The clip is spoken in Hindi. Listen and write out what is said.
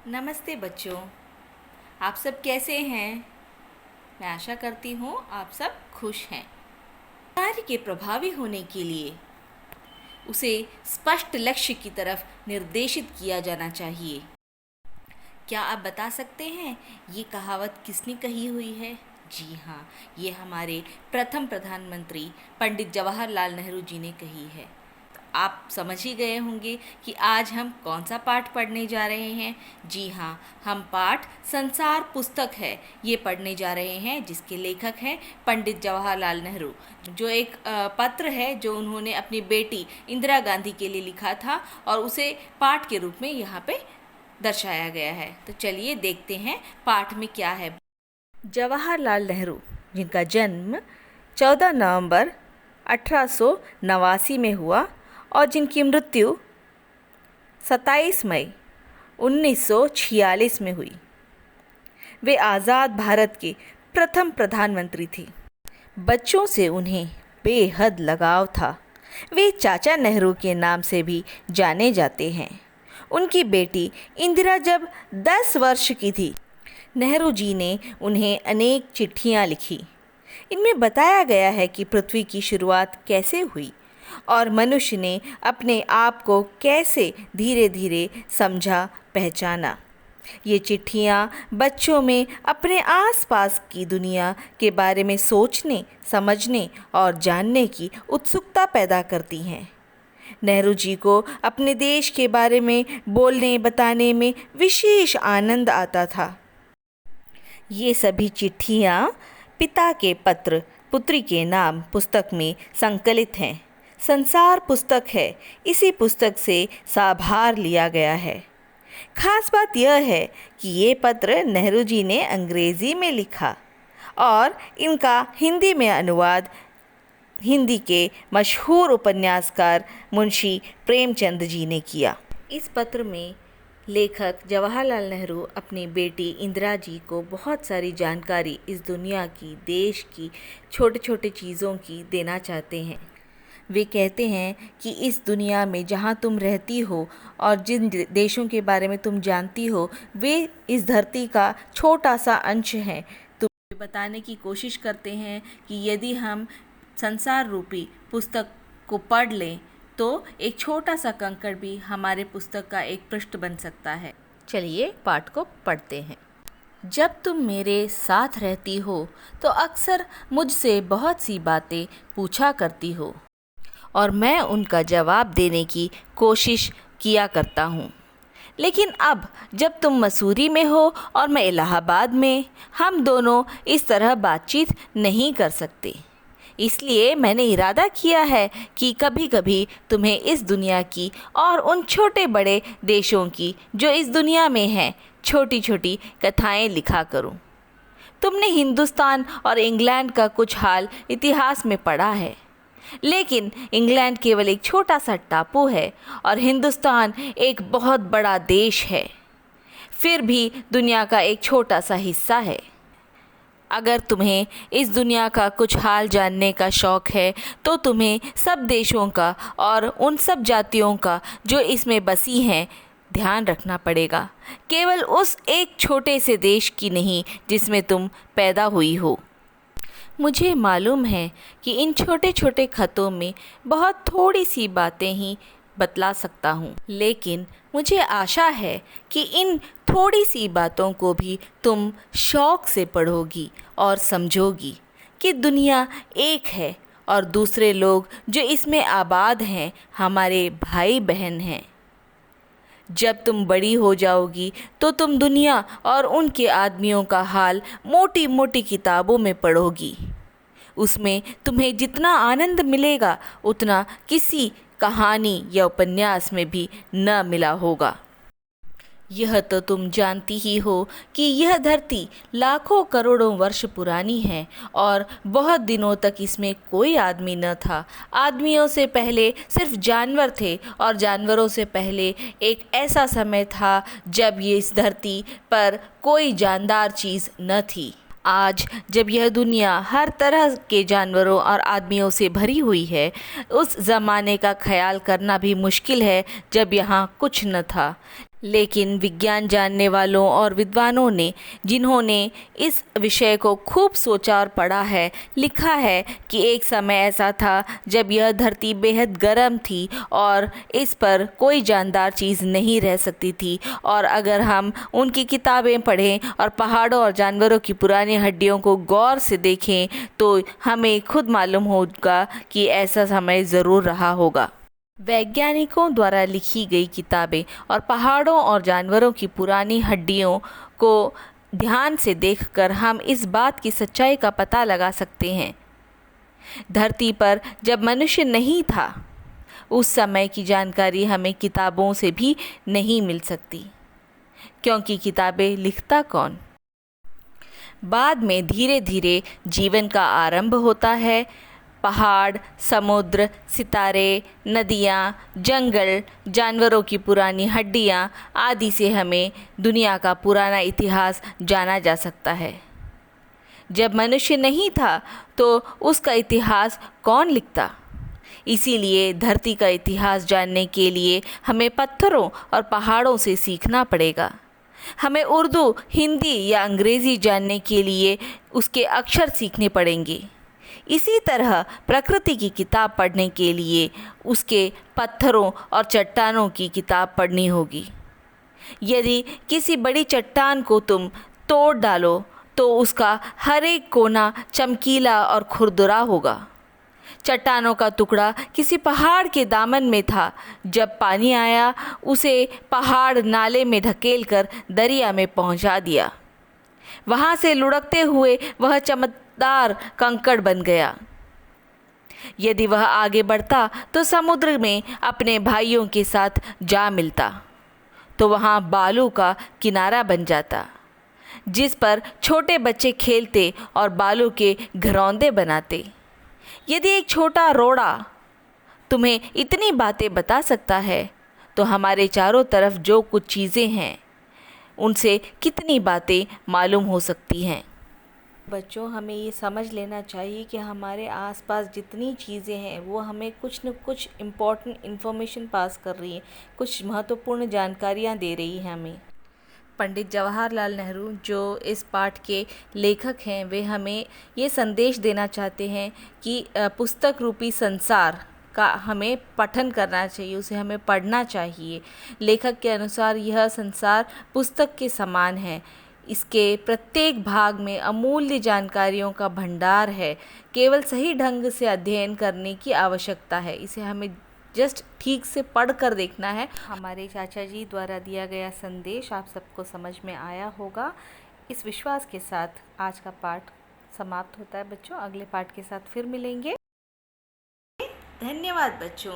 नमस्ते बच्चों। आप सब कैसे हैं? मैं आशा करती हूँ आप सब खुश हैं। कार्य के प्रभावी होने के लिए उसे स्पष्ट लक्ष्य की तरफ निर्देशित किया जाना चाहिए। क्या आप बता सकते हैं ये कहावत किसने कही हुई है? जी हाँ, ये हमारे प्रथम प्रधानमंत्री पंडित जवाहरलाल नेहरू जी ने कही है। आप समझ ही गए होंगे कि आज हम कौन सा पाठ पढ़ने जा रहे हैं। जी हाँ, हम पाठ संसार पुस्तक है ये पढ़ने जा रहे हैं, जिसके लेखक हैं पंडित जवाहरलाल नेहरू। जो एक पत्र है जो उन्होंने अपनी बेटी इंदिरा गांधी के लिए लिखा था और उसे पाठ के रूप में यहाँ पे दर्शाया गया है। तो चलिए देखते हैं पाठ में क्या है। जवाहरलाल नेहरू, जिनका जन्म 14 नवंबर 1889 में हुआ और जिनकी मृत्यु 27 मई 1946 में हुई, वे आज़ाद भारत के प्रथम प्रधानमंत्री थे। बच्चों से उन्हें बेहद लगाव था। वे चाचा नेहरू के नाम से भी जाने जाते हैं। उनकी बेटी इंदिरा जब 10 वर्ष की थी, नेहरू जी ने उन्हें अनेक चिट्ठियाँ लिखी। इनमें बताया गया है कि पृथ्वी की शुरुआत कैसे हुई और मनुष्य ने अपने आप को कैसे धीरे धीरे समझा पहचाना। ये चिट्ठियाँ बच्चों में अपने आसपास की दुनिया के बारे में सोचने, समझने और जानने की उत्सुकता पैदा करती हैं। नेहरू जी को अपने देश के बारे में बोलने बताने में विशेष आनंद आता था। ये सभी चिट्ठियाँ पिता के पत्र पुत्री के नाम पुस्तक में संकलित हैं। संसार पुस्तक है, इसी पुस्तक से साभार लिया गया है। खास बात यह है कि ये पत्र नेहरू जी ने अंग्रेज़ी में लिखा और इनका हिंदी में अनुवाद हिंदी के मशहूर उपन्यासकार मुंशी प्रेमचंद जी ने किया। इस पत्र में लेखक जवाहरलाल नेहरू अपनी बेटी इंदिरा जी को बहुत सारी जानकारी इस दुनिया की, देश की, छोटे छोटे चीज़ों की देना चाहते हैं। वे कहते हैं कि इस दुनिया में जहाँ तुम रहती हो और जिन देशों के बारे में तुम जानती हो, वे इस धरती का छोटा सा अंश है। तो बताने की कोशिश करते हैं कि यदि हम संसार रूपी पुस्तक को पढ़ लें तो एक छोटा सा कंकड़ भी हमारे पुस्तक का एक पृष्ठ बन सकता है। चलिए पाठ को पढ़ते हैं। जब तुम मेरे साथ रहती हो तो अक्सर मुझसे बहुत सी बातें पूछा करती हो और मैं उनका जवाब देने की कोशिश किया करता हूँ। लेकिन अब जब तुम मसूरी में हो और मैं इलाहाबाद में, हम दोनों इस तरह बातचीत नहीं कर सकते। इसलिए मैंने इरादा किया है कि कभी कभी तुम्हें इस दुनिया की और उन छोटे बड़े देशों की जो इस दुनिया में हैं छोटी छोटी कथाएं लिखा करूं। तुमने हिंदुस्तान और इंग्लैंड का कुछ हाल इतिहास में पढ़ा है, लेकिन इंग्लैंड केवल एक छोटा सा टापू है और हिंदुस्तान एक बहुत बड़ा देश है, फिर भी दुनिया का एक छोटा सा हिस्सा है। अगर तुम्हें इस दुनिया का कुछ हाल जानने का शौक़ है तो तुम्हें सब देशों का और उन सब जातियों का जो इसमें बसी हैं ध्यान रखना पड़ेगा, केवल उस एक छोटे से देश की नहीं जिसमें तुम पैदा हुई हो। मुझे मालूम है कि इन छोटे छोटे खतों में बहुत थोड़ी सी बातें ही बतला सकता हूँ, लेकिन मुझे आशा है कि इन थोड़ी सी बातों को भी तुम शौक़ से पढ़ोगी और समझोगी कि दुनिया एक है और दूसरे लोग जो इसमें आबाद हैं हमारे भाई बहन हैं। जब तुम बड़ी हो जाओगी तो तुम दुनिया और उनके आदमियों का हाल मोटी मोटी किताबों में पढ़ोगी। उसमें तुम्हें जितना आनंद मिलेगा उतना किसी कहानी या उपन्यास में भी न मिला होगा। यह तो तुम जानती ही हो कि यह धरती लाखों करोड़ों वर्ष पुरानी है और बहुत दिनों तक इसमें कोई आदमी न था। आदमियों से पहले सिर्फ जानवर थे और जानवरों से पहले एक ऐसा समय था जब ये इस धरती पर कोई जानदार चीज़ न थी। आज जब यह दुनिया हर तरह के जानवरों और आदमियों से भरी हुई है, उस ज़माने का ख्याल करना भी मुश्किल है जब यहाँ कुछ न था। लेकिन विज्ञान जानने वालों और विद्वानों ने, जिन्होंने इस विषय को खूब सोचा और पढ़ा है, लिखा है कि एक समय ऐसा था जब यह धरती बेहद गर्म थी और इस पर कोई जानदार चीज़ नहीं रह सकती थी। और अगर हम उनकी किताबें पढ़ें और पहाड़ों और जानवरों की पुरानी हड्डियों को गौर से देखें तो हमें खुद मालूम होगा कि ऐसा समय ज़रूर रहा होगा। वैज्ञानिकों द्वारा लिखी गई किताबें और पहाड़ों और जानवरों की पुरानी हड्डियों को ध्यान से देखकर हम इस बात की सच्चाई का पता लगा सकते हैं। धरती पर जब मनुष्य नहीं था, उस समय की जानकारी हमें किताबों से भी नहीं मिल सकती, क्योंकि किताबें लिखता कौन? बाद में धीरे धीरे जीवन का आरंभ होता है। पहाड़, समुद्र, सितारे, नदियाँ, जंगल, जानवरों की पुरानी हड्डियाँ आदि से हमें दुनिया का पुराना इतिहास जाना जा सकता है। जब मनुष्य नहीं था तो उसका इतिहास कौन लिखता? इसीलिए धरती का इतिहास जानने के लिए हमें पत्थरों और पहाड़ों से सीखना पड़ेगा। हमें उर्दू, हिंदी या अंग्रेज़ी जानने के लिए उसके अक्षर सीखने पड़ेंगे। इसी तरह प्रकृति की किताब पढ़ने के लिए उसके पत्थरों और चट्टानों की किताब पढ़नी होगी। यदि किसी बड़ी चट्टान को तुम तोड़ डालो तो उसका हर एक कोना चमकीला और खुरदुरा होगा। चट्टानों का टुकड़ा किसी पहाड़ के दामन में था। जब पानी आया, उसे पहाड़ नाले में धकेलकर दरिया में पहुंचा दिया। वहां से लुढ़कते हुए वह चमकदार कंकड़ बन गया। यदि वह आगे बढ़ता तो समुद्र में अपने भाइयों के साथ जा मिलता, तो वहां बालू का किनारा बन जाता, जिस पर छोटे बच्चे खेलते और बालू के घरौंदे बनाते। यदि एक छोटा रोड़ा तुम्हें इतनी बातें बता सकता है, तो हमारे चारों तरफ जो कुछ चीज़ें हैं उनसे कितनी बातें मालूम हो सकती हैं। बच्चों, हमें ये समझ लेना चाहिए कि हमारे आसपास जितनी चीज़ें हैं वो हमें कुछ न कुछ इम्पोर्टेंट इन्फॉर्मेशन पास कर रही हैं, कुछ महत्वपूर्ण जानकारियाँ दे रही हैं हमें। पंडित जवाहरलाल नेहरू, जो इस पाठ के लेखक हैं, वे हमें ये संदेश देना चाहते हैं कि पुस्तक रूपी संसार का हमें पठन करना चाहिए, उसे हमें पढ़ना चाहिए। लेखक के अनुसार यह संसार पुस्तक के समान है। इसके प्रत्येक भाग में अमूल्य जानकारियों का भंडार है। केवल सही ढंग से अध्ययन करने की आवश्यकता है। इसे हमें जस्ट ठीक से पढ़ कर देखना है। हमारे चाचा जी द्वारा दिया गया संदेश आप सबको समझ में आया होगा। इस विश्वास के साथ आज का पाठ समाप्त होता है बच्चों। अगले पाठ के साथ फिर मिलेंगे। धन्यवाद बच्चों।